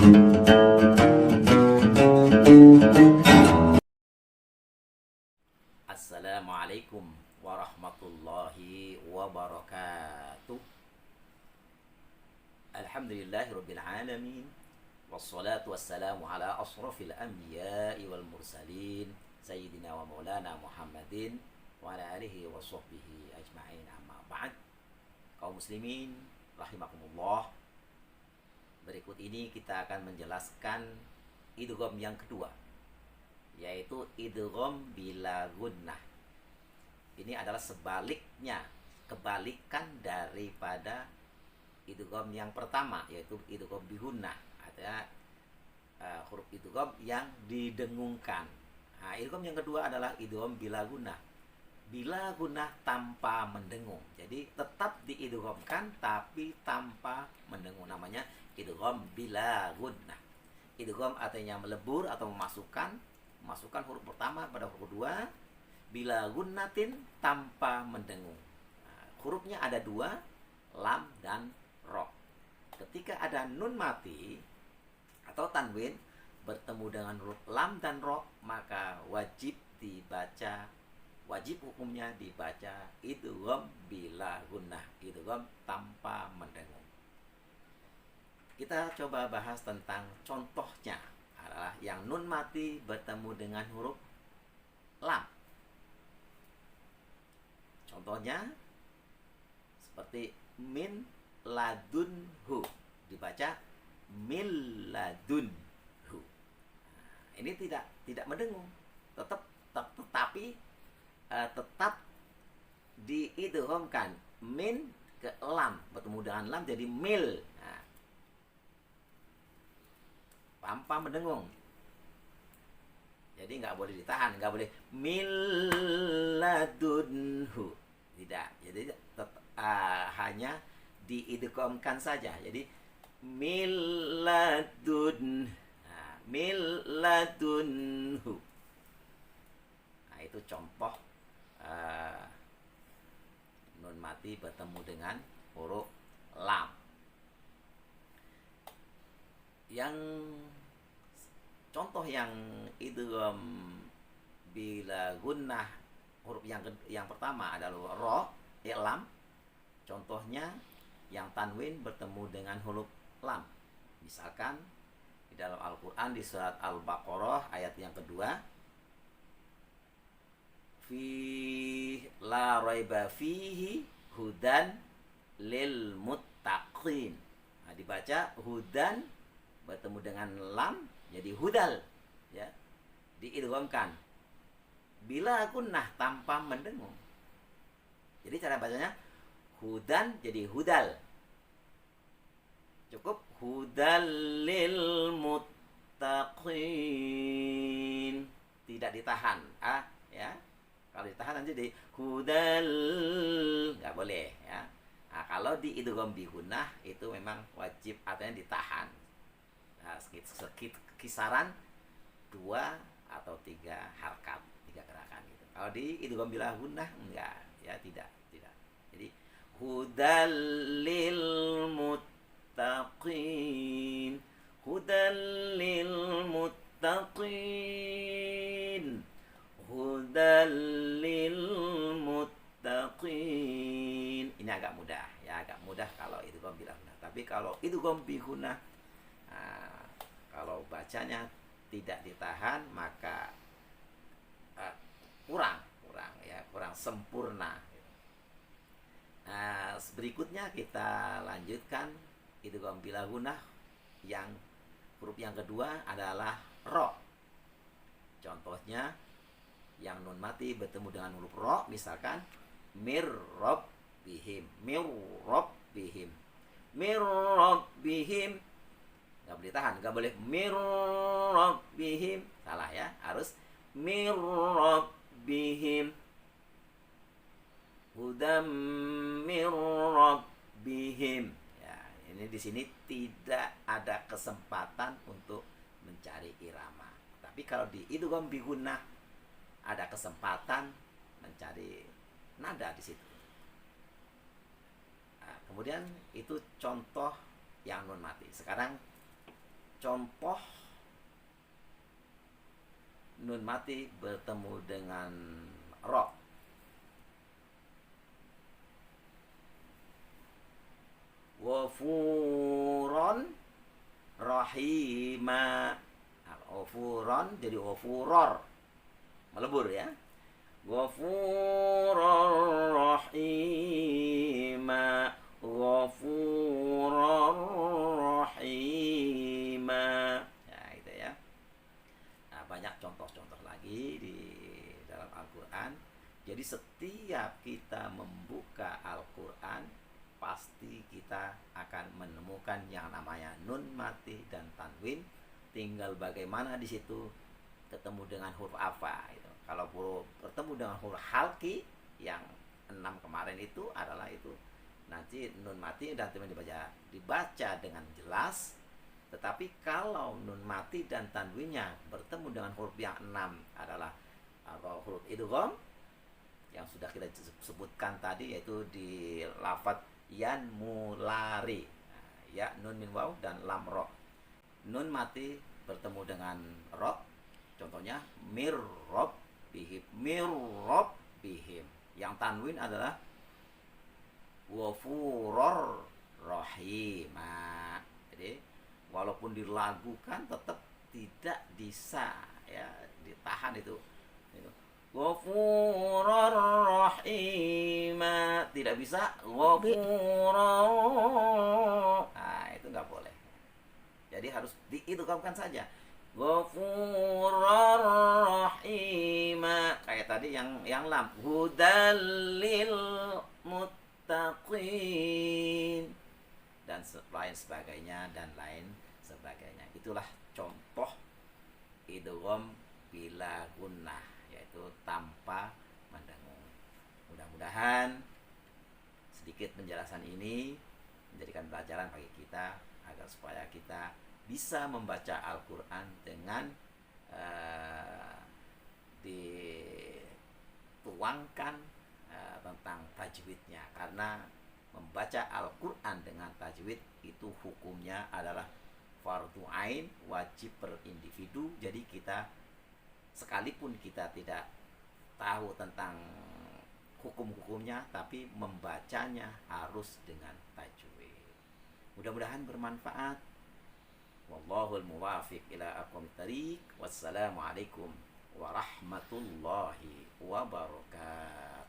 Assalamualaikum warahmatullahi wabarakatuh. Alhamdulillahirabbil alamin. Wassalatu wassalamu ala asrafil anbiya'i wal mursalin sayyidina wa maulana Muhammadin wa ala alihi wa sahbihi ajma'in, amma ba'd. Kaum muslimin rahimakumullah, berikut ini kita akan menjelaskan idgham yang kedua, yaitu idgham bila gunnah. Ini adalah sebaliknya, kebalikan daripada idgham yang pertama, yaitu idgham bihunnah. Ada huruf idgham yang didengungkan. Nah, idgham yang kedua adalah idgham bila gunnah. Bila gunnah tanpa mendengung. Jadi tetap diidghamkan tapi tanpa mendengung. Namanya idgham bila gunnah. Idgham artinya melebur atau memasukkan huruf pertama pada huruf kedua, bila gunnatin tanpa mendengung. Nah, hurufnya ada dua, lam dan ro. Ketika ada nun mati atau tanwin bertemu dengan huruf lam dan ro, maka wajib hukumnya dibaca idgham bila gunnah, idgham tanpa mendengung. Kita coba bahas tentang contohnya. Adalah yang nun mati bertemu dengan huruf lam. Contohnya seperti min ladunhu, dibaca min ladunhu. Nah, ini tidak mendengung, tetapi tetap diidghamkan min ke lam, bertemu dengan lam jadi mil. Nah, tanpa mendengung. Jadi nggak boleh ditahan, nggak boleh miladunhu, tidak. Jadi hanya diidghamkan saja. Jadi miladun, miladunhu. Nah, itu contoh nun mati bertemu dengan huruf lam. Yang contoh yang idgham bila gunnah huruf yang pertama adalah ro, lam. Contohnya yang tanwin bertemu dengan huruf lam. Misalkan di dalam Al-Qur'an di surat Al-Baqarah ayat yang kedua, fi la raiba fihi hudan lil muttaqin. Nah, dibaca hudan bertemu dengan lam jadi hudal, ya, diidghamkan bila gunnah tanpa mendengung. Jadi cara bacanya hudan jadi hudal, cukup hudal lil muttaqin, tidak ditahan, ya. Kalau ditahan nanti jadi hudal, nggak boleh, ya. Nah, kalau diidgham bi gunnah itu memang wajib, artinya ditahan. Nah, kisaran 2 atau 3 harkat, 3 gerakan gitu. Kalau di idgham bila gunnah enggak, ya, tidak. Jadi hudal lil muttaqin, hudal lil muttaqin, hudal lil muttaqin. Ini agak mudah, ya, agak mudah kalau idgham bila gunnah. Tapi kalau idgham bi gunnah, kalau bacanya tidak ditahan maka kurang sempurna. Nah, berikutnya kita lanjutkan idgham bila gunnah yang huruf yang kedua adalah ro. Contohnya yang nun mati bertemu dengan huruf ro, misalkan mirrabbihim, mirrabbihim, nggak boleh tahan, nggak boleh mirrabbihim, salah, ya, harus mirrabbihim, hudam mirrabbihim. Ya, ini di sini tidak ada kesempatan untuk mencari irama. Tapi kalau di idgham bi gunnah ada kesempatan mencari nada di situ. Nah, kemudian itu contoh yang nun mati. Sekarang contoh nun mati bertemu dengan ro. Ghafuron rahima. Ghafuron jadi ghafuror, melebur ya. Ghafurur rahima, ghafurur rahima. Ya, gitu ya. Nah, banyak contoh-contoh lagi di dalam Al-Qur'an. Jadi setiap kita membuka Al-Qur'an, pasti kita akan menemukan yang namanya nun mati dan tanwin. Tinggal bagaimana di situ ketemu dengan huruf apa gitu. Kalau bertemu dengan huruf halki yang 6 kemarin itu adalah itu nanti nun mati dan tanwin dibaca dengan jelas. Tetapi kalau nun mati dan tanwinnya bertemu dengan huruf yang 6 adalah huruf idgham yang sudah kita sebutkan tadi, yaitu di lafadz yan mulari, ya nun min waw dan lam ro. Nun mati bertemu dengan ro, contohnya mirrob bihim. Yang tanwin adalah ghafurur rahim. Jadi walaupun dilagukan tetap tidak bisa ya ditahan itu. Ghafurur rahim, tidak bisa ghafurur. Nah, itu nggak boleh. Jadi harus diidghamkan saja. Ghafurur rahim. Kayak tadi yang lam hudallil muttaqin dan lain sebagainya dan lain sebagainya. Itulah contoh idgham bila gunnah, yaitu tanpa mendengung. Mudah-mudahan sedikit penjelasan ini menjadikan pelajaran bagi kita agar supaya kita bisa membaca Al-Quran dengan dituangkan tentang tajwidnya, karena membaca Al-Quran dengan tajwid itu hukumnya adalah fardu ain, wajib per individu. Jadi kita sekalipun kita tidak tahu tentang hukum-hukumnya, tapi membacanya harus dengan tajwid. Mudah-mudahan bermanfaat. Wallahul muwafiq ila aqwamit thariq. Wassalamualaikum warahmatullahi wabarakatuh.